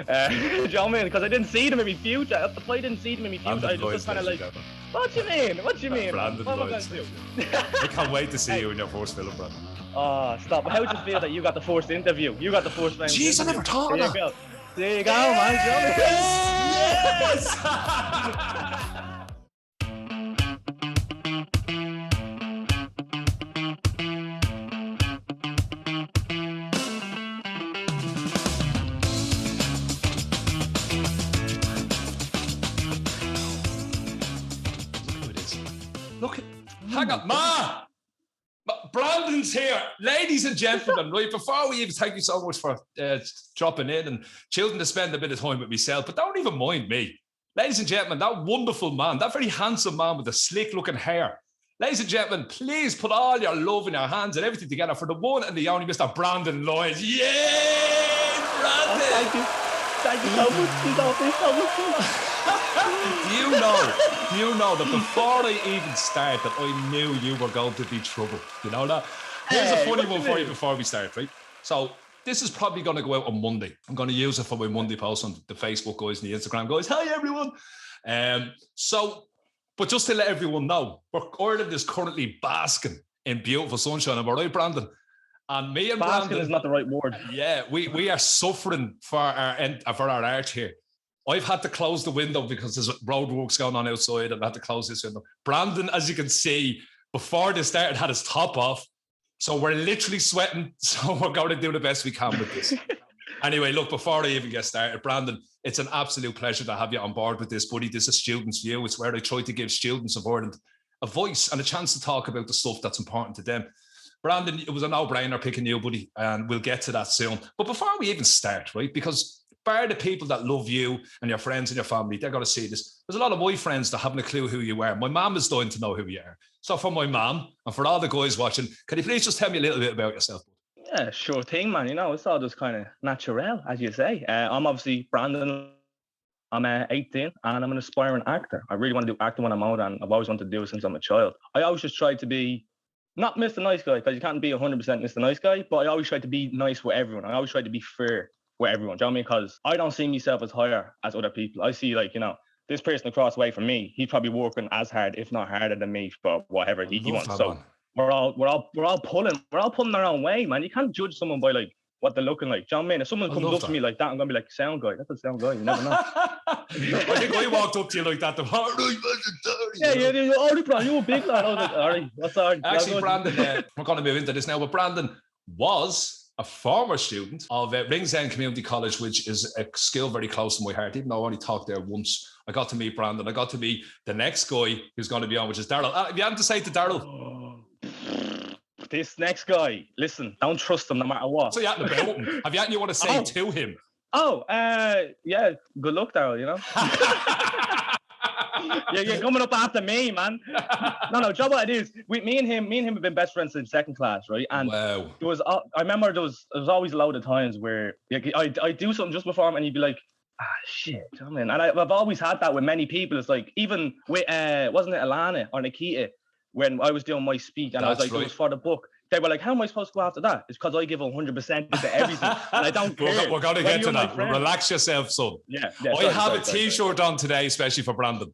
Do you know what I mean? Because I didn't see them in my future. If I didn't see them in my future, I was just kind of like, what do you mean? What do you mean? Brandon What am I Lyons. going to do? I can't wait to see you in your first film, Brandon. Oh, stop. How did you feel that you got the first interview? You got the first famous Jeez, I interview. never thought of There that. you go. There you go, man. Yes! Look, hang on, Ma! Brandon's here. Ladies and gentlemen, right, before we even thank you so much for dropping in and choosing to spend a bit of time with myself, but don't even mind me. Ladies and gentlemen, that wonderful man, that very handsome man with the slick-looking hair. Ladies and gentlemen, please put all your love in your hands and everything together for the one and the only Mr. Brandon Lyons. Yay, Brandon! Oh, thank you. Thank you so much. You don't feel so much. Do you know that before I even started, I knew you were going to be trouble. You know that? Here's a funny one for you before we start, right? So this is probably going to go out on Monday. I'm going to use it for my Monday post on the Facebook guys and the Instagram guys. Hi, everyone. But just to let everyone know, Ireland is currently basking in beautiful sunshine. Am I right, Brandon? And me and basking Brandon is not the right word. Yeah, we are suffering for our art here. I've had to close the window because there's roadworks going on outside and I had to close this window. Brandon, as you can see, before this started, had his top off. So we're literally sweating. So we're going to do the best we can with this. Anyway, look, before I even get started, Brandon, it's an absolute pleasure to have you on board with this, buddy. This is Students' View. It's where I try to give students of Ireland a voice and a chance to talk about the stuff that's important to them. Brandon, it was a no-brainer picking you, buddy, and we'll get to that soon. But before we even start, right, because bar the people that love you and your friends and your family, they're going to see this. There's a lot of my friends that haven't a clue who you are. My mum is dying to know who you are. So for my mum and for all the guys watching, can you please just tell me a little bit about yourself? Yeah, sure thing, man. You know, it's all just kind of natural, as you say. I'm obviously Brandon. I'm 18 and I'm an aspiring actor. I really want to do acting when I'm older, and I've always wanted to do it since I'm a child. I always just tried to be not Mr. Nice Guy, because you can't be 100% Mr. Nice Guy, but I always try to be nice with everyone. I always try to be fair with everyone. Do you know what I mean? Because I don't see myself as higher as other people. I see, like, you know, this person across the way from me, he's probably working as hard, if not harder than me, for whatever he wants. So we're all pulling our own way, man. You can't judge someone by like what they're looking like. Do you know what I mean? If someone comes up to me like that, I'm gonna be like, sound guy. That's a sound guy. You never know. I think I walked up to you like that. Yeah, all right, Brandon, you're a big lad. I was like, all right, what's our... Actually, Brandon, we're going to move into this now, but Brandon was a former student of Ringsend Community College, which is a school very close to my heart. Even though I only talked there once, I got to meet Brandon. I got to meet the next guy who's going to be on, which is Daryl. Have you anything to say to Daryl? This next guy, listen, don't trust him no matter what. So you about him. Have you anything you want to say to him? Yeah, good luck, Daryl, you know? You're coming up after me, man. No, Joe, what it is, me and him have been best friends since second class, right? And wow. I remember there was always a load of times where I do something just before him and he'd be like, shit, you know what I mean? And I've always had that with many people. It's like, even with, wasn't it Alana or Nikita, when I was doing my speech and I was like, it was for the book. They were like, how am I supposed to go after that? It's because I give 100% to everything. And I don't care. We're going to get to that. Relax yourself, son. Yeah. I have a T-shirt on today, especially for Brandon.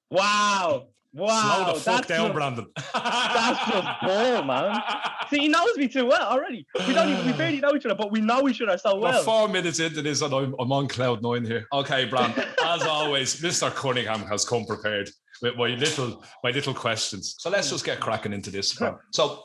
Wow. Slow the fuck down, Brandon. That's just bull, man. See, he knows me too well already. We barely know each other, but we know each other so well. We're 4 minutes into this and I'm on cloud 9 here. Okay, Brandon, as always, Mr. Cunningham has come prepared with my little questions. So let's just get cracking into this. So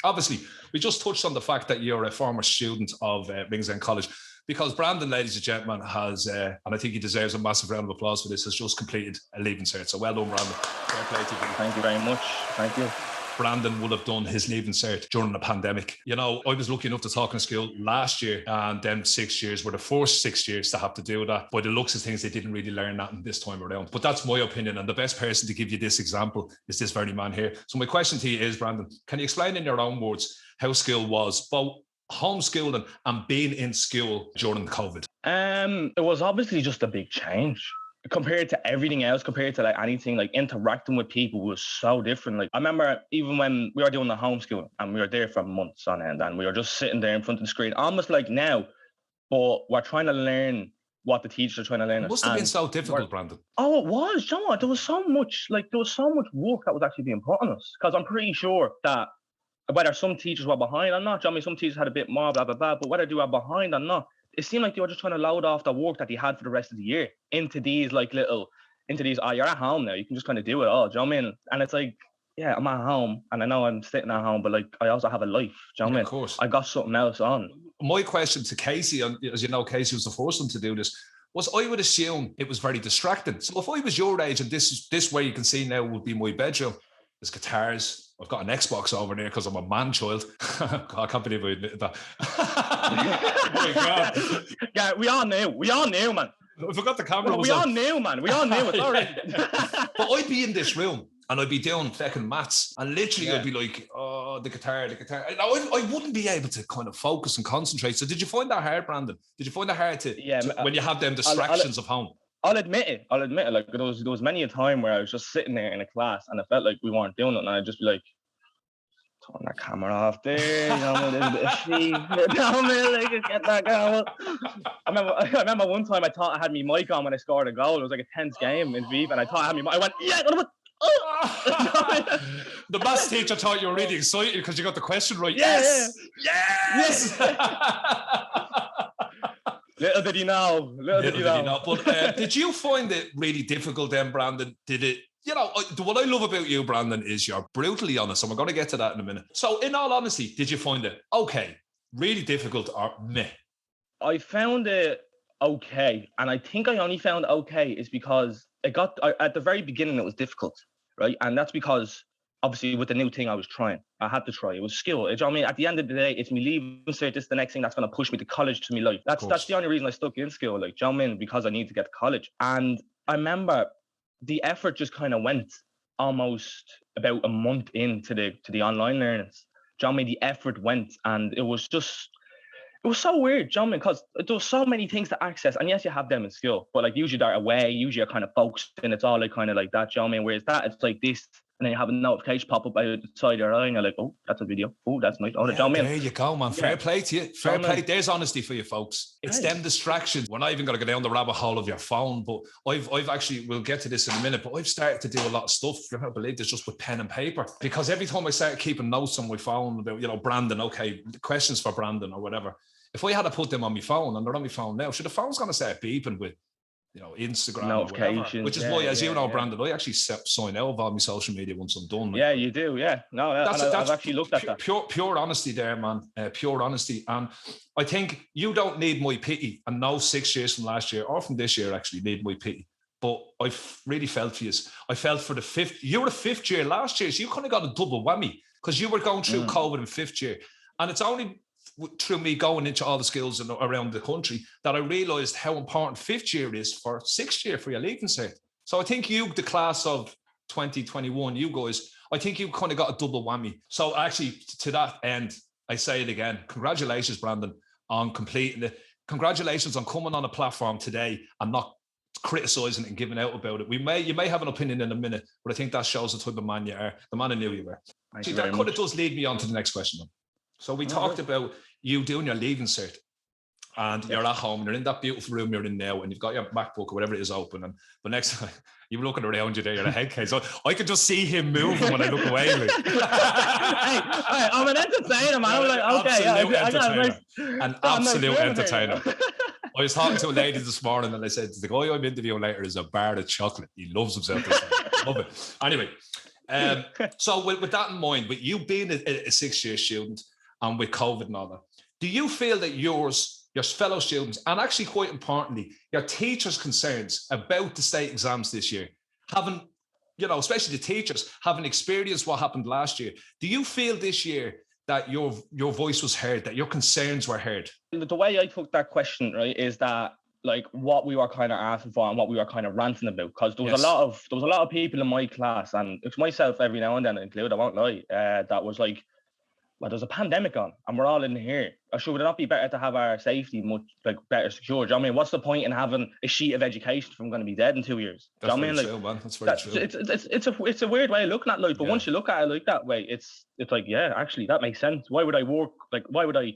obviously, we just touched on the fact that you're a former student of Ringsend College, because Brandon, ladies and gentlemen, has, and I think he deserves a massive round of applause for this, has just completed a Leaving Cert. So well done, Brandon. Fair play to you. Thank you very much. Thank you. Brandon would have done his Leaving Cert during the pandemic. You know, I was lucky enough to talk in school last year, and them 6 years were the first 6 years to have to do that. By the looks of things, they didn't really learn that this time around. But that's my opinion, and the best person to give you this example is this very man here. So my question to you is, Brandon, can you explain in your own words how school was, both homeschooling and being in school during COVID? It was obviously just a big change. Compared to everything else, compared to like anything, like interacting with people was so different. Like I remember even when we were doing the homeschool and we were there for months on end and we were just sitting there in front of the screen, almost like now but we're trying to learn what the teachers are trying to learn. It must have been so difficult, Brandon. Oh, it was. You know what? There was so much work that was actually being put on us. Because I'm pretty sure that whether some teachers were behind or not, I mean, some teachers had a bit more, blah, blah, blah, but whether they were behind or not, it seemed like they were just trying to load off the work that they had for the rest of the year into these, you're at home now, you can just kind of do it all, do you know what I mean? And it's like, yeah, I'm at home, and I know I'm sitting at home, but like, I also have a life, do you know what I mean? Of course. I got something else on. My question to Casey, and as you know, Casey was the first one to do this, was I would assume it was very distracting. So if I was your age, and this way you can see now would be my bedroom, there's guitars, I've got an Xbox over there because I'm a man child. I can't believe I admitted that. Oh my God. Yeah, we all knew, man. I forgot the camera. We all knew, man. We all knew. It's all right. But I'd be in this room and I'd be doing fucking maths, and literally I'd be like, oh, the guitar. And I wouldn't be able to kind of focus and concentrate. So did you find that hard, Brandon? Did you find that hard to when you have them distractions of home? I'll admit it. Like there was many a time where I was just sitting there in a class and it felt like we weren't doing it, and I'd just be like, turn that camera off there, you know, a little bit of sheep, you know, like, get that going. I remember one time I thought I had my mic on when I scored a goal. It was like a tense game in FIFA, and I thought I had my mic. I went, yeah, the maths teacher thought you were really excited because you got the question right. Yeah, yes. Little did you know. But did you find it really difficult then, Brandon? Did it? You know, what I love about you, Brandon, is you're brutally honest, and we're going to get to that in a minute. So, in all honesty, did you find it okay, really difficult, or meh? I found it okay, and I think I only found it okay is because at the very beginning it was difficult, right? And that's because obviously with the new thing I was trying, I had to try. It was skill. You know what I mean? At the end of the day, it's me leaving cert. This is the next thing that's going to push me to college to my life. That's the only reason I stuck in skill, like, you know what I mean? Because I need to get to college. And I remember the effort just kind of went almost about a month into the online learnings. Do you know what I mean? The effort went, and it was so weird, do you know what I mean? Because there was so many things to access, and yes, you have them in skill, but like usually they're away, usually you're kind of focused, and it's all like kind of like that, do you know what I mean? Whereas that, it's like this, and then you have a notification pop up out the side of your eye, and you're like, oh, that's a video. Oh, that's nice. Oh, do you know what I mean? There you go, man. Fair play to you. Fair play. There's honesty for you, folks. It's them distractions. We're not even going to go down the rabbit hole of your phone, but I've actually, we'll get to this in a minute, but I've started to do a lot of stuff, you can't believe this, just with pen and paper, because every time I started keeping notes on my phone about, you know, Brandon, okay, questions for Brandon or whatever, if I had to put them on my phone, and they're on my phone now, so the phone's going to start beeping with, you know, Instagram notifications, which is why, as you know, Brandon, I actually sign out of all my social media once I'm done. Yeah, you do. Yeah, no, I've actually looked at that. Pure honesty there, man. Pure honesty, and I think you don't need my pity. And no 6 years from last year or from this year actually need my pity. But I really felt for you. I felt for the fifth. You were the fifth year last year, so you kind of got a double whammy because you were going through COVID in fifth year, and it's only through me going into all the skills around the country that I realised how important fifth year is for sixth year for your leaving cert. So I think you, the class of 2021, you guys, I think you kind of got a double whammy. So actually, to that end, I say it again. Congratulations, Brandon, on completing it. Congratulations on coming on a platform today and not criticising and giving out about it. You may have an opinion in a minute, but I think that shows the type of man you are, the man I knew you were. See, that kind of does lead me on to the next question. So we talked about you doing your leaving cert, and you're at home, you're in that beautiful room you're in now, and you've got your MacBook or whatever it is open, and the next time you're looking around you there, you're a head case. So I could just see him moving when I look away. Like. hey, I'm an entertainer, man. I'm like, okay, an absolute entertainer. I was talking to a lady this morning, and I said, the guy I'm interviewing later is a bar of chocolate. He loves himself. Love it. Anyway, so with that in mind, with you being a 6 year student and with COVID and all that, do you feel that your fellow students, and actually quite importantly, your teachers' concerns about the state exams this year, having, you know, especially the teachers, having experienced what happened last year, do you feel this year that your voice was heard, that your concerns were heard? The way I took that question, right, is that like what we were kind of asking for and what we were kind of ranting about, because there was a lot of people in my class, and it's myself every now and then included, I won't lie, that was like, well, there's a pandemic on and we're all in here. Or should it not be better to have our safety much like better secured? I mean, what's the point in having a sheet of education if I'm going to be dead in 2 years? That's very true, man. That's very true. It's a weird way of looking at life, but once you look at it like that way, it's like, yeah, actually that makes sense. Why would I work? Like, why would I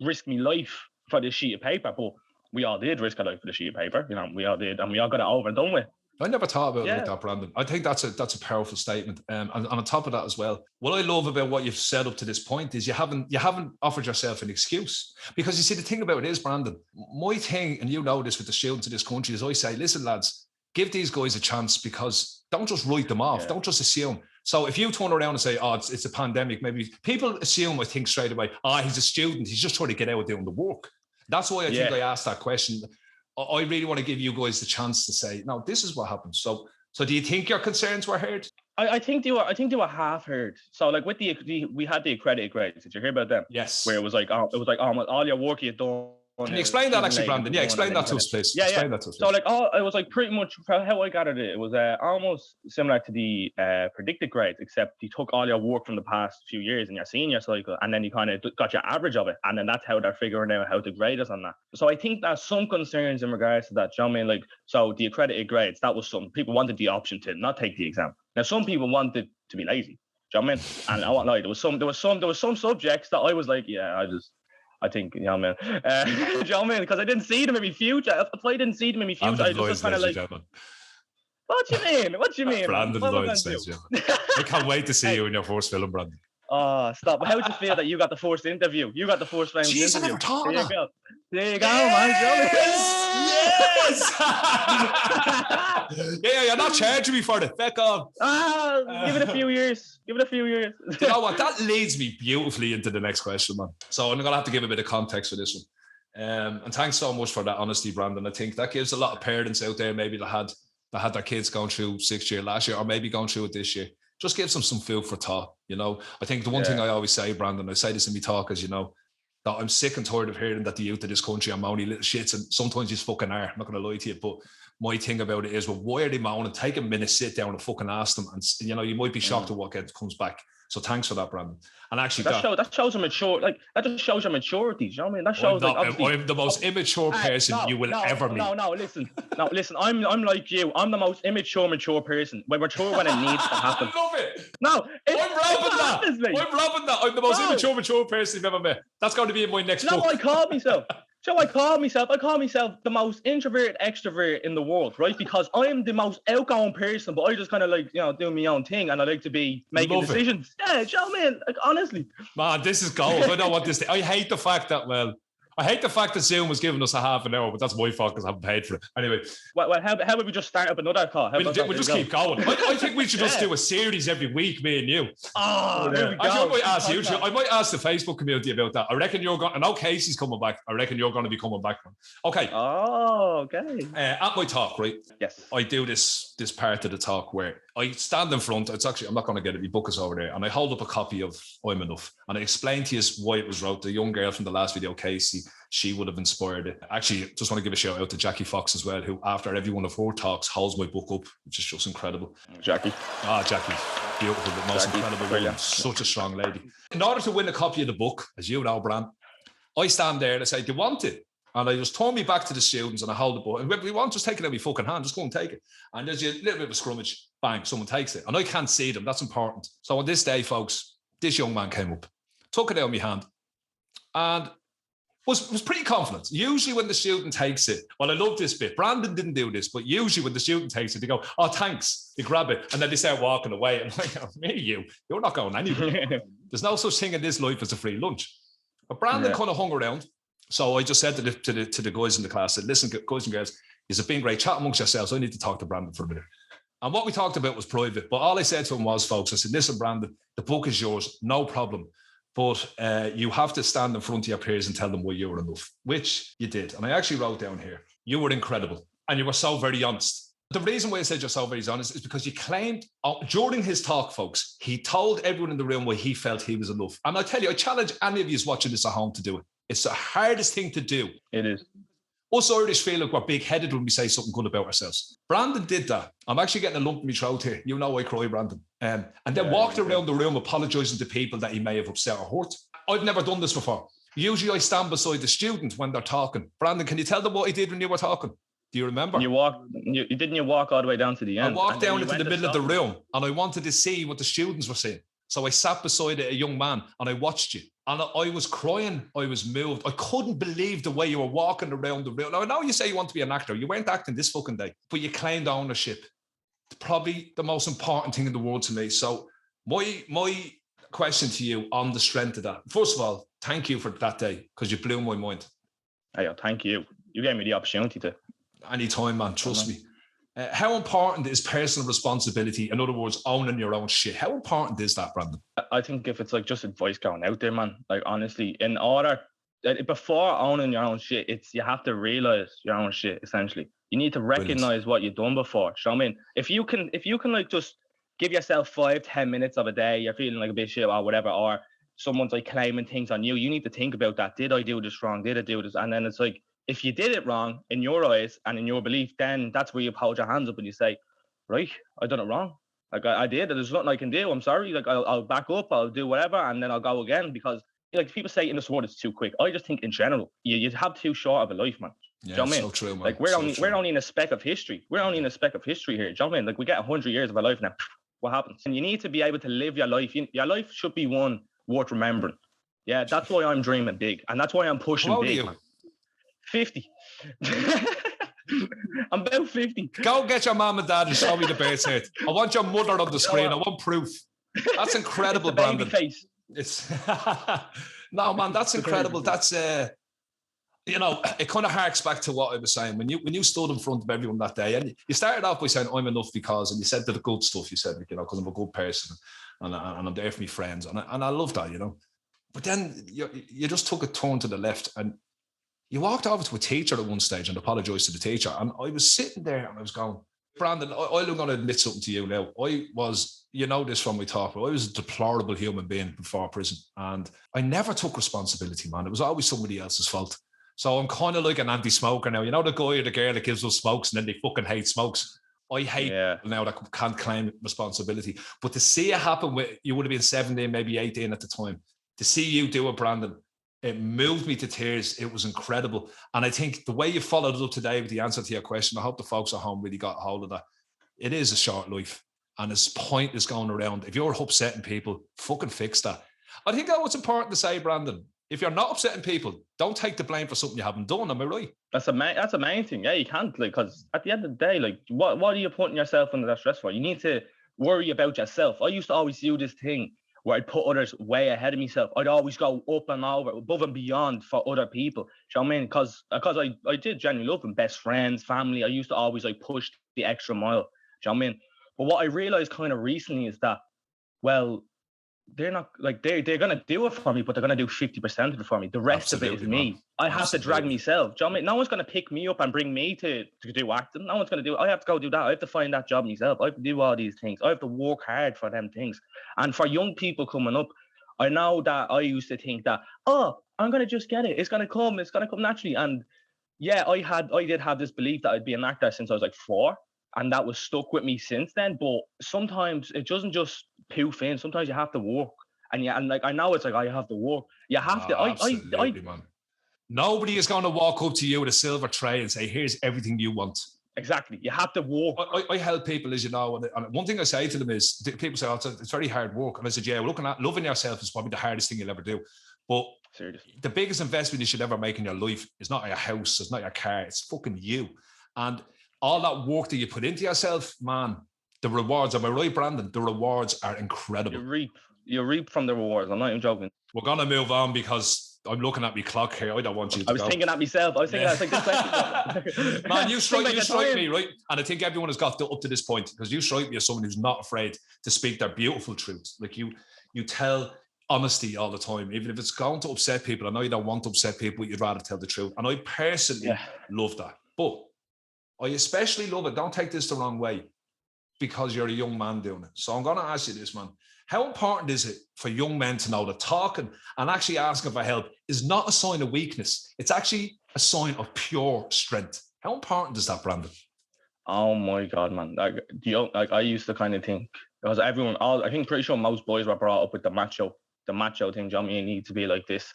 risk my life for this sheet of paper, but we all did risk our life for the sheet of paper. You know, we all did, and we all got it over and done with. I never thought about it like that, Brandon. I think that's a powerful statement. And on top of that as well, what I love about what you've said up to this point is you haven't offered yourself an excuse. Because you see, the thing about it is, Brandon, my thing, and you know this with the students of this country, is I say, listen, lads, give these guys a chance, because don't just write them off. Don't just assume. So if you turn around and say, oh, it's a pandemic, maybe people assume, I think straight away, he's a student, he's just trying to get out doing the work. That's why I think I asked that question. I really want to give you guys the chance to say, no, this is what happened. So do you think your concerns were heard? I think they were half heard. So like with we had the accredited grades. Did you hear about them? Yes. Where it was like all your work you've done. Can you explain that actually, Brandon? Yeah, explain that to us, please. Explain that to us, please. So like, it was like pretty much how I gathered it. It was almost similar to the predicted grades, except you took all your work from the past few years in your senior cycle, and then you kind of got your average of it, and then that's how they're figuring out how to grade us on that. So I think there's some concerns in regards to that. Do you know what I mean? Like, so the accredited grades, that was something people wanted the option to not take the exam. Now some people wanted to be lazy. Do you know what I mean? And I won't lie, there was some subjects that I was like, I think, you know what I mean? Do you know what I mean? Because I didn't see them in my future. If I didn't see them in my future, I just kind of like, what do you mean? What do you mean? Brandon Lyons, I can't wait to see you in your first film, Brandon. Oh, stop. How would you feel that you got the first interview? You got the first famous interview. I never thought of that. There you go, man. Yes! Yeah, you're not charging me for it. Back off. Give it a few years. You know what? That leads me beautifully into the next question, man. So I'm going to have to give a bit of context for this one. And thanks so much for that honesty, Brandon. I think that gives a lot of parents out there maybe that had their kids going through sixth year last year, or maybe going through it this year. Just gives them some food for thought, you know. I think the one thing I always say, Brandon, I say this in my talk, is, you know, that I'm sick and tired of hearing that the youth of this country are moaning little shits, and sometimes you fucking are. I'm not going to lie to you, but my thing about it is, well, why are they moaning? Take a minute, sit down and fucking ask them, and you know, you might be shocked at what comes back. So thanks for that, Brandon. And actually, that shows a mature, like, that just shows your maturity. You know what I mean? That shows I'm the most immature person you will ever meet. Listen. I'm like you. I'm the most mature person. We're mature when it needs to happen. I love it. No, I'm loving that. I'm the most immature person you've ever met. That's going to be in my next book. I call myself. So I call myself the most introverted extrovert in the world, right? Because I'm the most outgoing person, but I just kind of like, you know, doing my own thing, and I like to be making decisions. Yeah, you know what I mean? Like, honestly. Man, this is gold. I don't want this. I hate the fact that Zoom was giving us a half an hour, but that's my fault because I haven't paid for it. Anyway. Well, how about we just start up another call? We'll just keep going. I think we should just do a series every week, me and you. There we go. I might ask the Facebook community about that. I reckon you're going. I know Casey's coming back. I reckon you're going to be coming back. Okay. Oh, okay. At my talk, right? Yes. I do this part of the talk where I stand in front. I'm not going to get it. My book is over there, and I hold up a copy of I'm Enough, and I explain to you why it was wrote. The young girl from the last video, Casey, she would have inspired it. Actually, just want to give a shout out to Jackie Fox as well, who after every one of her talks holds my book up, which is just incredible. Jackie, beautiful, the most incredible woman, such a strong lady. In order to win a copy of the book, as you know, Bran, I stand there and I say, do you want it? And I just turn me back to the students and I hold the book. And if you want, just take it out of my fucking hand, just go and take it. And there's a little bit of a scrummage, bang, someone takes it. And I can't see them, that's important. So on this day, folks, this young man came up, took it out of my hand, and was pretty confident. Usually when the student takes it, well, I love this bit. Brandon didn't do this, but usually when the student takes it, they go, oh, thanks. They grab it, and then they start walking away. And I'm like, oh, me, you're not going anywhere. There's no such thing in this life as a free lunch. But Brandon kind of hung around. So I just said to the guys in the class, I said, listen, guys and girls, it's been great. Chat amongst yourselves. I need to talk to Brandon for a minute. And what we talked about was private. But all I said to him was, folks, I said, listen, Brandon, the book is yours, no problem. But you have to stand in front of your peers and tell them why you're enough, which you did. And I actually wrote down here, you were incredible. And you were so very honest. The reason why I said you're so very honest is because you claimed during his talk, folks, he told everyone in the room why he felt he was enough. And I tell you, I challenge any of you watching this at home to do it. It's the hardest thing to do. It is. Us Irish feel like we're big-headed when we say something good about ourselves. Brandon did that. I'm actually getting a lump in my throat here. You know I cry, Brandon. And then walked around the room apologising to people that he may have upset or hurt. I've never done this before. Usually I stand beside the student when they're talking. Brandon, can you tell them what I did when you were talking? Do you remember? You walk all the way down to the end? I walked down into the middle of the room and I wanted to see what the students were saying. So I sat beside a young man and I watched you. And I was crying. I was moved. I couldn't believe the way you were walking around the room. Now, I know you say you want to be an actor. You weren't acting this fucking day, but you claimed ownership. Probably the most important thing in the world to me. So my question to you on the strength of that. First of all, thank you for that day because you blew my mind. Hey, thank you. You gave me the opportunity to. Anytime, man. Trust me. How important is personal responsibility? In other words, owning your own shit. How important is that, Brandon? I think if it's like just advice going out there, man, like honestly, in order, before owning your own shit, you have to realize your own shit, essentially. You need to recognize what you've done before. So I mean, if you can like just give yourself 5-10 minutes of a day, you're feeling like a bit shit or whatever, or someone's like claiming things on you, you need to think about that. Did I do this wrong? Did I do this? And then it's like, if you did it wrong in your eyes and in your belief, then that's where you hold your hands up and you say, right, I done it wrong. Like I did. There's nothing I can do. I'm sorry. Like I'll back up. I'll do whatever, and then I'll go again. Because like people say in this world, it's too quick. I just think in general, you have too short of a life, man. Yeah, do you know what I so mean? true, man. Like we're only in a speck of history. We're only in a speck of history here. Do you know what I mean? Like we get 100 years of our life now. What happens? And you need to be able to live your life. Your life should be one worth remembering. Yeah, that's why I'm dreaming big, and that's why I'm pushing big. Man. 50. I'm about 50. Go get your mom and dad and show me the birth cert. I want your mother on the screen. I want proof. That's incredible, it's the baby Brandon. Face. It's no, man. That's incredible. That's you know, it kind of harks back to what I was saying when you stood in front of everyone that day, and you started off by saying I'm enough because, and you said the good stuff. You said, you know, because I'm a good person and I'm there for my friends, and I love that, you know. But then you just took a turn to the left and you walked over to a teacher at one stage and apologized to the teacher. And I was sitting there and I was going, Brandon, I'm going to admit something to you now. I was, you know this from my talk, but I was a deplorable human being before prison. And I never took responsibility, man. It was always somebody else's fault. So I'm kind of like an anti-smoker now. You know the guy or the girl that gives us smokes and then they fucking hate smokes? I hate people now that can't claim responsibility. But to see it happen, you would have been 17, maybe 18 at the time. To see you do it, Brandon, it moved me to tears. It was incredible. And I think the way you followed it up today with the answer to your question, I hope the folks at home really got a hold of that. It is a short life. And this point is going around. If you're upsetting people, fucking fix that. I think that's what's important to say, Brandon. If you're not upsetting people, don't take the blame for something you haven't done. Am I right? That's a main thing. Yeah, you can't, like, because at the end of the day, like, what are you putting yourself under that stress for? You need to worry about yourself. I used to always do this thing where I'd put others way ahead of myself. I'd always go up and over, above and beyond for other people. Do you know what I mean? Because I did genuinely love them, best friends, family. I used to always like push the extra mile. Do you know what I mean? But what I realized kind of recently is that, well, they're not like they're gonna do it for me, but they're gonna do 50% of it for me. The rest of it is me. I have to drag myself. Do you know what I mean? No one's gonna pick me up and bring me to do acting. No one's gonna do it. I have to go do that. I have to find that job myself. I have to do all these things. I have to work hard for them things. And for young people coming up, I know that I used to think that, oh, I'm gonna just get it. It's gonna come naturally. And yeah, I did have this belief that I'd be an actor since I was like 4. And that was stuck with me since then. But sometimes it doesn't just poof in. Sometimes you have to work. And like I know it's like I have to work. You have to. Absolutely, man. Nobody is going to walk up to you with a silver tray and say, "Here's everything you want." Exactly. You have to work. I help people, as you know, and one thing I say to them is, people say, "Oh, it's very hard work," and I said, "Yeah, loving yourself is probably the hardest thing you'll ever do." But seriously, the biggest investment you should ever make in your life is not your house, it's not your car, it's fucking you. And all that work that you put into yourself, man, the rewards, am I right, Brandon? The rewards are incredible. You reap from the rewards. I'm not even joking. We're going to move on because I'm looking at my clock here. I don't want you to I was thinking at myself. I was thinking, I was like, this man, you strike me, right? And I think everyone has got up to this point because you strike me as someone who's not afraid to speak their beautiful truth. Like you tell honesty all the time, even if it's going to upset people. I know you don't want to upset people, you'd rather tell the truth. And I personally love that. But I especially love it. Don't take this the wrong way because you're a young man doing it. So I'm going to ask you this, man. How important is it for young men to know that talking and actually asking for help is not a sign of weakness? It's actually a sign of pure strength. How important is that, Brandon? Oh my God, man. Like I used to kind of think, because I think pretty sure most boys were brought up with the macho thing. You need to be like this.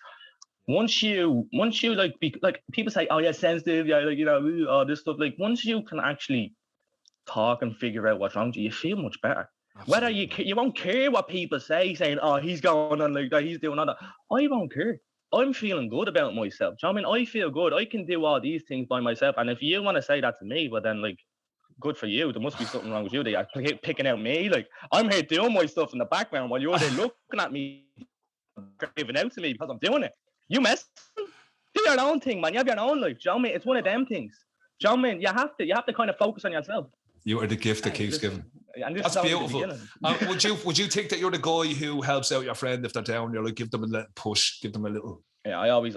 Once you like be like, people say, oh yeah, sensitive, yeah, like, you know, all this stuff. Like once you can actually talk and figure out what's wrong with you, you feel much better. Whether you won't care what people say, saying, oh, he's going on like that, he's doing all that. I won't care. I'm feeling good about myself. Do you know what I mean? I feel good. I can do all these things by myself. And if you want to say that to me, well then, like, good for you. There must be something wrong with you. They are picking out me. Like, I'm here doing my stuff in the background while you're there looking at me, giving out to me because I'm doing it. You mess. Do your own thing, man. You have your own life. Do you know what I mean? It's one of them things. Do you know what I mean? You have to kind of focus on yourself. You are the gift that keeps giving. That's beautiful. Would you think that you're the guy who helps out your friend if they're down? You're like, give them a little push, give them a little. Yeah, I always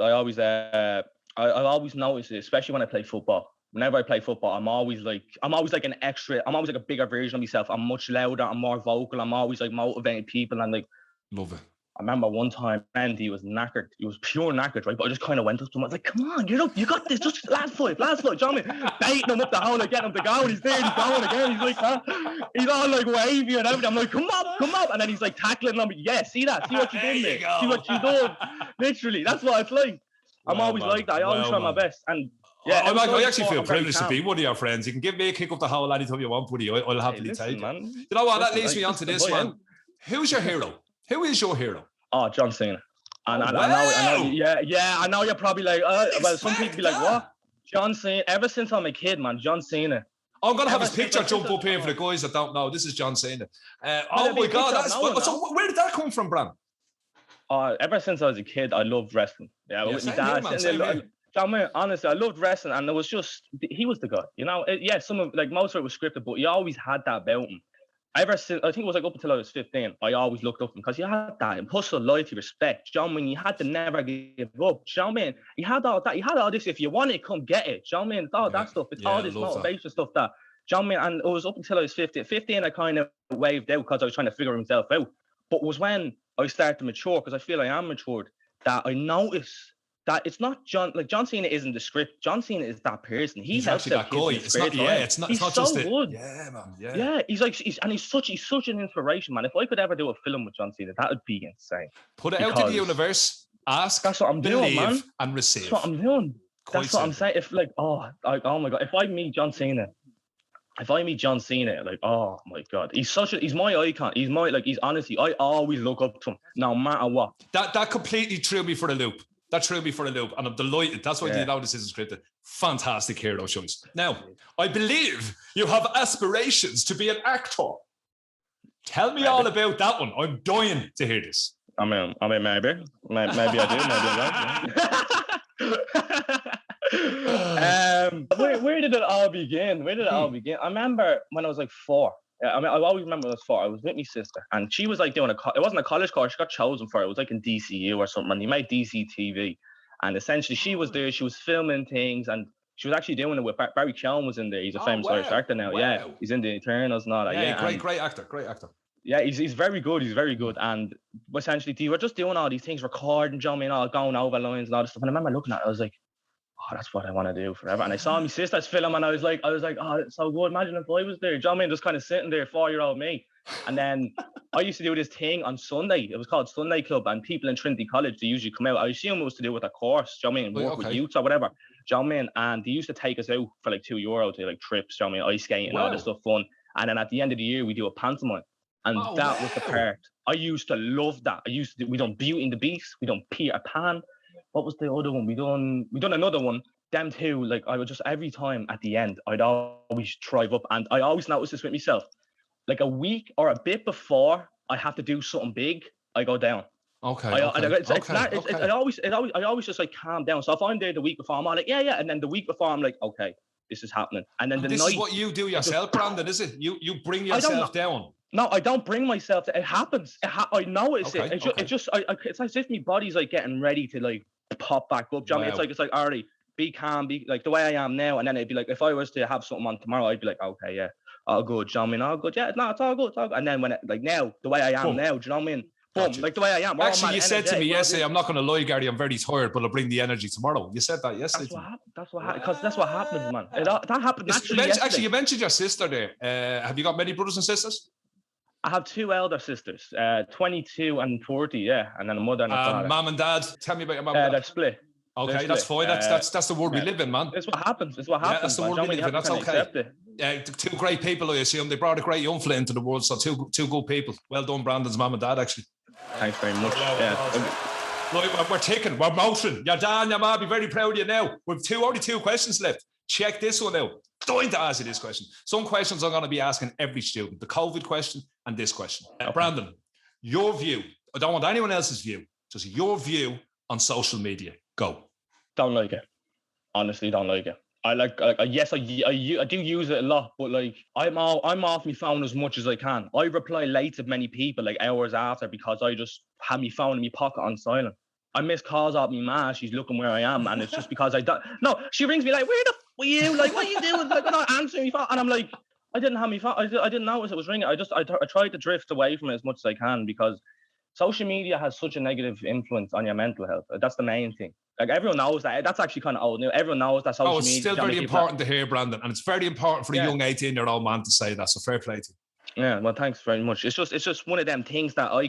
notice it, especially when I play football. Whenever I play football, I'm always like an extra. I'm always like a bigger version of myself. I'm much louder. I'm more vocal. I'm always like motivating people and like. Love it. I remember one time, Andy was knackered. He was pure knackered, right? But I just kind of went up to him. I was like, come on, get up. You got this. Just last fight. Do you know what I mean? Baiting him up the hole, like, getting him to go. And he's there. He's going again. He's like, huh? He's all like wavy and everything. I'm like, come up. And then he's like tackling him. Yeah, see that? See what you did there? See what you done? Literally. That's what it's like. I'm always like that. I always try my best. And yeah, I actually feel privileged to be one of your friends. You can give me a kick up the hole anytime you want, buddy. I'll happily take it. Man. You know what? That leads me on to this, man. Who's your hero? Who is your hero? Oh, John Cena. And I know you're probably like, well, some people be like, what? John Cena. Ever since I'm a kid, man, John Cena. I'm going to have his picture jump up here for the guys that don't know. This is John Cena. Oh my God. So where did that come from, Bram? Ever since I was a kid, I loved wrestling. Yeah, with my dad. Honestly, I loved wrestling, and it was just, he was the guy. You know, most of it was scripted, but he always had that about him. Ever since, I think it was like up until I was 15, I always looked up to him because he had that hustle, loyalty, respect. Do you know what I mean? You had to never give up. Do you know what I mean? He had all that. He had all this. If you want it, come get it. Do you know what I mean? It's all that stuff. It's all this motivation stuff that. Do you know what I mean? And it was up until I was 15. 15, I kind of waved out because I was trying to figure himself out. But it was when I started to mature, because I feel I am matured, that I noticed that it's not John Cena isn't the script. John Cena is that person. He's actually that guy. It's not just good. Yeah, man. Yeah, he's such an inspiration, man. If I could ever do a film with John Cena, that would be insane. Put it out to the universe. Ask, that's what I'm doing, man. And receive. That's what I'm doing. That's what I'm saying. If like, oh my God, if I meet John Cena, like, oh my God, he's my icon. He's honestly, I always look up to him, no matter what. That completely threw me for the loop. And I'm delighted. That's why you know this isn't scripted. Fantastic hero choice. Now, I believe you have aspirations to be an actor. Tell me all about that one. I'm dying to hear this. I mean, maybe I do, maybe I don't. Where did it all begin? I remember when I was like 4. I always remember when I was 4. I was with my sister, and she was like doing it wasn't a college course. She got chosen for it. It was like in DCU or something, and he made DC TV. And essentially, she was there. She was filming things, and she was actually doing it with Barry Keoghan was in there. He's a famous Irish actor now. Wow. Yeah, he's in the Eternals and all that. Yeah, great actor. Yeah, he's very good. And essentially, they were just doing all these things, recording, jumping, all going over lines and all this stuff. And I remember looking at it, I was like, oh, that's what I want to do forever. And I saw my sister's film, and I was like, oh, it's so good. Imagine if I was there. Do you know what I mean? Just kind of sitting there, 4-year-old me. And then I used to do this thing on Sunday. It was called Sunday Club, and people in Trinity College, they usually come out. I assume it was to do with a course. Do you know what I mean? Work with youths or whatever. Do you know what I mean? And they used to take us out for like €2 to like trips. Do you know what I mean? Ice skating and all this stuff, fun. And then at the end of the year, we do a pantomime. And that was the part. I used to love that. We done Beauty and the Beast. We done Peter Pan. What was the other one? We done another one. Them two, like, I would just, every time at the end, I'd always thrive up. And I always notice this with myself. Like a week or a bit before I have to do something big, I go down. Okay. I always just like calm down. So if I'm there the week before, I'm all like, yeah. And then the week before, I'm like, okay, this is happening. And then this is what you do yourself, Brandon, is it? You bring yourself down. No, I don't bring myself to, it happens. I notice it. It's as if my body's like getting ready to like pop back up. Do you know what I mean? It's like, alright, be calm, be like the way I am now. And then it'd be like, if I was to have something on tomorrow, I'd be like, okay, yeah, all good. Do you know what I mean? All good. Yeah, no, it's all good. And then when now, the way I am now, do you know what I mean? Boom, like the way I am. Actually, you said to me yesterday, I'm not going to lie, Gary, I'm very tired, but I'll bring the energy tomorrow. You said that yesterday. That's what happened. Because that's what happens, man. That happened naturally yesterday. Actually, you mentioned your sister there. Have you got many brothers and sisters? I have 2 elder sisters, 22 and 40, yeah, and then a mother and a father. Mom and dad, tell me about your mom and dad. They're split. Okay, that's fine. That's the world we live in, man. It's what happens. It's what happens. Yeah, that's the world we live in. That's okay. Two great people, I assume. They brought a great young fella into the world, so two good people. Well done, Brandon's mum and dad, actually. Thanks very much. Look, we're ticking. We're motoring. Your dad and your mum be very proud of you now. We've only two questions left. Check this one out. Dying to ask you this question. Some questions I'm going to be asking every student. The COVID question and this question. Brandon, your view. I don't want anyone else's view. Just your view on social media. Go. Don't like it. Honestly, don't like it. I do use it a lot, but like I'm off my phone as much as I can. I reply late to many people like hours after because I just have my phone in my pocket on silent. I miss calls off my ma. She's looking where I am, and it's just because I don't. No, she rings me like, "Where the f were you? Like, what are you doing?" Like, I'm not answering my phone, and I'm like, I didn't have my phone. I didn't notice it was ringing. I tried to drift away from it as much as I can because social media has such a negative influence on your mental health. That's the main thing. Like everyone knows that. That's actually kind of old news. Everyone knows that social media. It's still very important to hear, Brandon, and it's very important for a young 18-year-old man to say that. So fair play to you. Yeah, well, thanks very much. It's just one of them things that I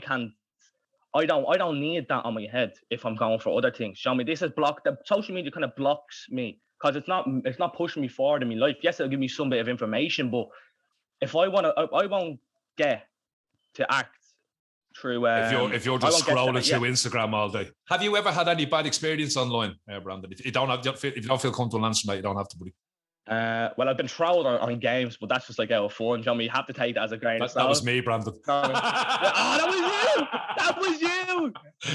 don't need that on my head if I'm going for other things. Show me this is blocked. The social media kind of blocks me because it's not pushing me forward in my life. Yes, it'll give me some bit of information, but if I won't get to act through. If you're just scrolling through Instagram all day. Have you ever had any bad experience online, Brandon? If you don't feel comfortable answering that, you don't have to, buddy. Well, I've been trolled on games, but that's just like out of fun. You have to take that as a grain of salt. That was me, Brandon. That was you. That was you.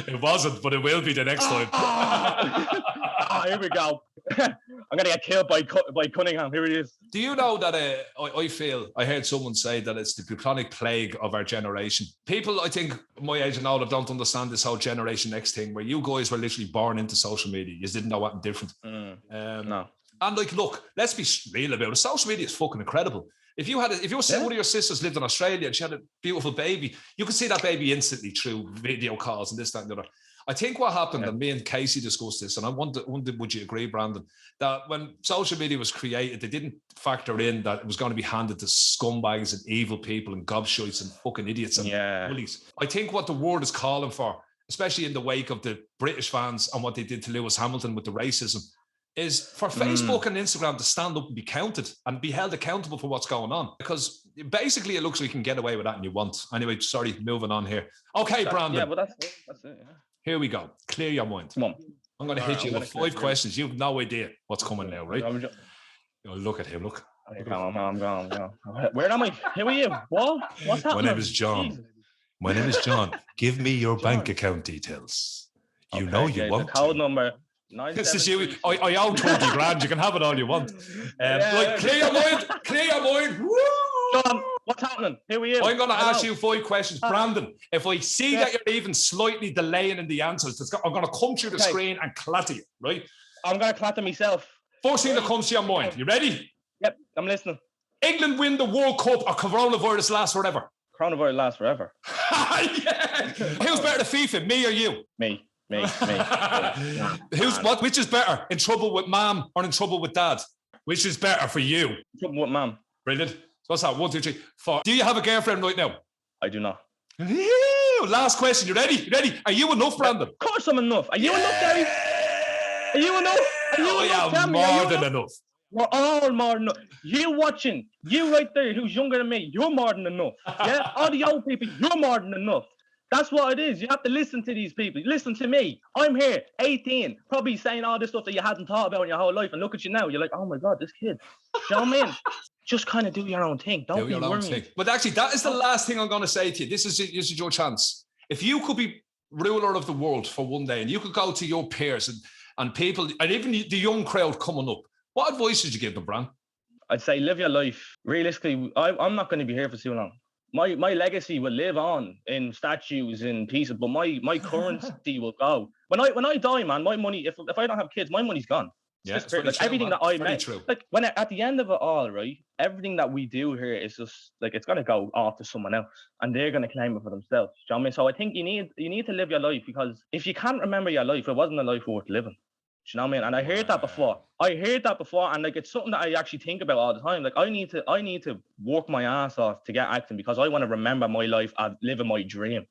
It wasn't, but it will be the next time. Here we go. I'm gonna get killed by Cunningham. Here it is. Do you know that I heard someone say that it's the bubonic plague of our generation. People, I think, my age and older don't understand this whole Generation X thing, where you guys were literally born into social media. You didn't know what different. No. And like, look, let's be real about it. Social media is fucking incredible. If you were saying one of your sisters lived in Australia and she had a beautiful baby, you could see that baby instantly through video calls and this, that, and the other. I think what happened, and me and Casey discussed this, and I wonder, would you agree, Brandon, that when social media was created, they didn't factor in that it was going to be handed to scumbags and evil people and gobshites and fucking idiots and bullies. I think what the world is calling for, especially in the wake of the British fans and what they did to Lewis Hamilton with the racism, is for Facebook and Instagram to stand up and be counted and be held accountable for what's going on. Because basically it looks like you can get away with that and you want. Anyway, sorry, moving on here. Okay, Brandon. Yeah, but that's it. Here we go. Clear your mind. Come on. I'm going to hit you with 5 questions. You have no idea what's coming now, right? Look at him, look. I'm going. Where am I? Who are you? What? What's happening? My name is John. Jesus. My name is John. Give me your bank account details. You know you want the code number. This is you. I owe 20 grand. You can have it all you want. Clear your mind. Clear your mind. Woo! John, what's happening? Here we are. I'm going to ask you 5 questions. Brandon, if I see that you're even slightly delaying in the answers, I'm going to come through the screen and clatter you, right? I'm going to clatter myself. First thing that comes to your mind. You ready? Yep, I'm listening. England win the World Cup or coronavirus lasts forever? Coronavirus lasts forever. Yeah. Who's better at FIFA, me or you? Me. Which is better? In trouble with mom or in trouble with dad? Which is better for you? In trouble with mom. Brilliant. So what's that? 1, 2, 3, 4. Do you have a girlfriend right now? I do not. Last question. You ready? Are you enough, Brandon? Of course I'm enough. Are you enough, Gary? Are you enough? I am more than enough. We're all more than enough. You watching, you right there who's younger than me, you're more than enough. Yeah? All the old people, you're more than enough. That's what it is. You have to listen to these people. Listen to me. I'm here, 18, probably saying all this stuff that you hadn't thought about in your whole life. And look at you now. You're like, oh my God, this kid. You know what I mean? Just kind of do your own thing. Don't be worrying. But actually, that is the last thing I'm going to say to you. This is your chance. If you could be ruler of the world for one day and you could go to your peers and people, and even the young crowd coming up, what advice would you give them, Bran? I'd say live your life. Realistically, I'm not going to be here for too long. My legacy will live on in statues and pieces, but my currency will go. When I die, man, my money, if I don't have kids, my money's gone. Yeah, like everything that I make, like when at the end of it all, right? Everything that we do here is just like it's gonna go off to someone else, and they're gonna claim it for themselves. Do you know what I mean? So I think you need to live your life, because if you can't remember your life, it wasn't a life worth living. Do you know what I mean? And I heard that before. And like it's something that I actually think about all the time. Like I need to work my ass off to get acting, because I want to remember my life as living my dream.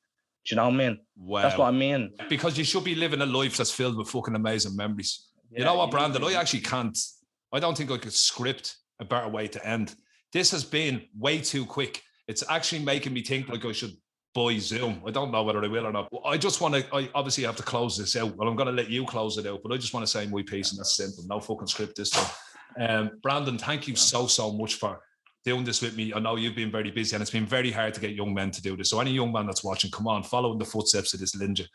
Do you know what I mean? Wow. That's what I mean. Because you should be living a life that's filled with fucking amazing memories. Yeah, you know what, Brandon? I actually can't. I don't think I could script a better way to end. This has been way too quick. It's actually making me think like I should buy Zoom. I don't know whether I will or not. I just want to, I obviously have to close this out. Well, I'm going to let you close it out, but I just want to say my piece, and that's simple. No fucking script this time. Brandon, thank you so much for doing this with me. I know you've been very busy, and it's been very hard to get young men to do this. So any young man that's watching, come on, follow in the footsteps of this ninja.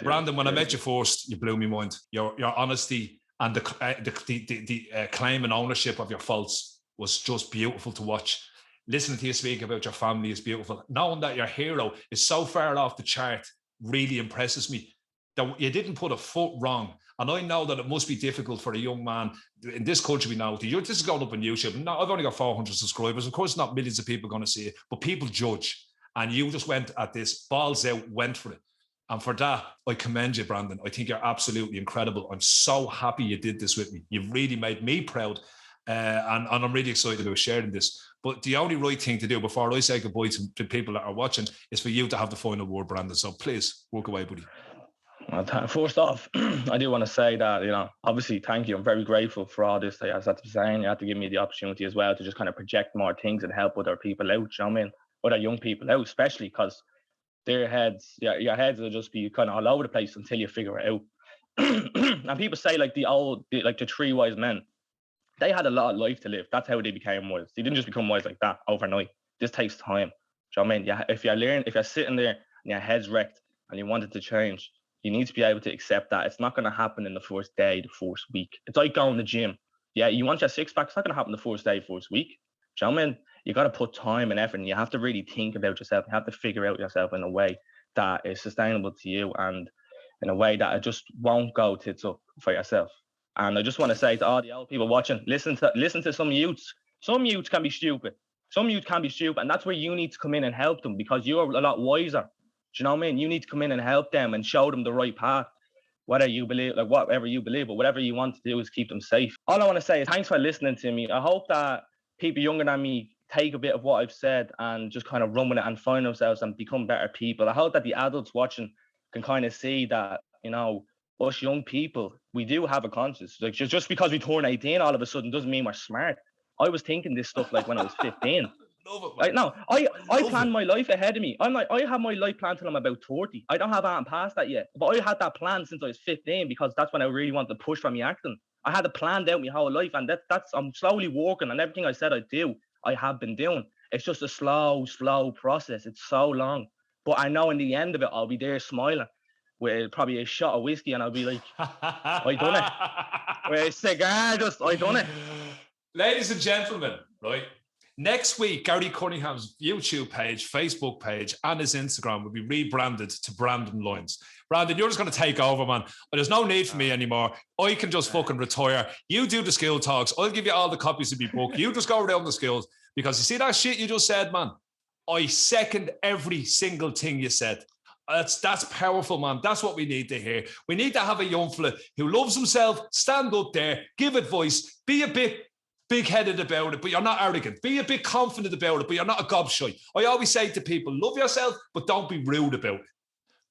Brandon, when I met you first, you blew my mind. Your honesty and the claim and ownership of your faults was just beautiful to watch. Listening to you speak about your family is beautiful. Knowing that your hero is so far off the chart really impresses me. That you didn't put a foot wrong. And I know that it must be difficult for a young man in this country. We know this is going up on YouTube. No, I've only got 400 subscribers. Of course, not millions of people going to see it, but people judge. And you just went at this, balls out, went for it. And for that, I commend you, Brandon. I think you're absolutely incredible. I'm so happy you did this with me. You've really made me proud. And I'm really excited about sharing this. But the only right thing to do before I say goodbye to people that are watching is for you to have the final word, Brandon. So please, walk away, buddy. Well, first off, I do want to say that, obviously, thank you. I'm very grateful for all this. As I was saying, you had to give me the opportunity as well to just kind of project more things and help other people out, you know what I mean? Other young people out, especially because their heads, your heads will just be kind of all over the place until you figure it out. And people say like the three wise men, they had a lot of life to live. That's how they became wise. They didn't just become wise like that overnight. This takes time. Do you know what I mean? Yeah, if you're sitting there and your head's wrecked and you want it to change, you need to be able to accept that. It's not going to happen in the first day, the first week. It's like going to the gym. Yeah, you want your six-pack, it's not going to happen the first day, first week. Do you know what I mean? You got to put time and effort, and you have to really think about yourself. You have to figure out yourself in a way that is sustainable to you and in a way that it just won't go tits up for yourself. And I just want to say to all the old people watching, listen to some youths. Some youths can be stupid. Some youths can be stupid, and that's where you need to come in and help them because you're a lot wiser. Do you know what I mean? You need to come in and help them and show them the right path. Whether you believe, like whatever you believe, but whatever you want to do is keep them safe. All I want to say is thanks for listening to me. I hope that people younger than me take a bit of what I've said and just kind of run with it and find themselves and become better people. I hope that the adults watching can kind of see that, us young people, we do have a conscience. Like just because we turn 18 all of a sudden doesn't mean we're smart. I was thinking this stuff like when I was 15. I planned my life ahead of me. I have my life planned till I'm about 30. I don't have anything past that yet. But I had that plan since I was 15 because that's when I really wanted to push for me acting. I had it planned out my whole life, and that's I'm slowly working, and everything I said I'd do, I have been doing. It's just a slow process. It's so long. But I know in the end of it, I'll be there smiling with probably a shot of whiskey, and I'll be like, I done it. With a cigar, I done it. Ladies and gentlemen, right? Next week, Gary Cunningham's YouTube page, Facebook page, and his Instagram will be rebranded to Brandon Lyons. Brandon, you're just going to take over, man. There's no need for me anymore. I can just fucking retire. You do the skill talks. I'll give you all the copies of my book. You just go down the skills. Because you see that shit you just said, man? I second every single thing you said. That's powerful, man. That's what we need to hear. We need to have a young fella who loves himself, stand up there, give advice, be a bit big-headed about it, but you're not arrogant. Be a bit confident about it, but you're not a gobshite. I always say to people, love yourself, but don't be rude about it.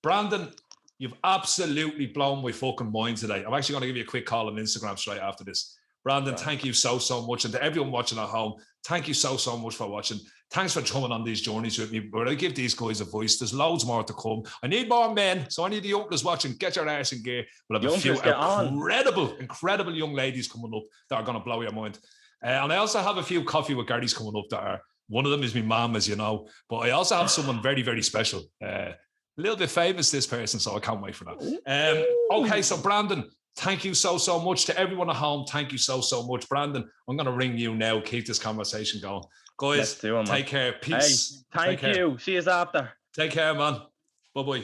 Brandon, you've absolutely blown my fucking mind today. I'm actually going to give you a quick call on Instagram straight after this. Brandon, thank you so much. And to everyone watching at home, thank you so much for watching. Thanks for coming on these journeys with me. Where I give these guys a voice. There's loads more to come. I need more men. So I need the youngsters watching. Get your arse in gear. We'll have a few incredible young ladies coming up that are going to blow your mind. And I also have a few coffee with Garys coming up that are, one of them is my mum, as you know. But I also have someone very, very special. A little bit famous, this person, so I can't wait for that. Okay, so Brandon, thank you so much. To everyone at home, thank you so much. Brandon, I'm going to ring you now. Keep this conversation going. Guys, take care. Peace. Hey, thank you. See you after. Take care, man. Bye-bye.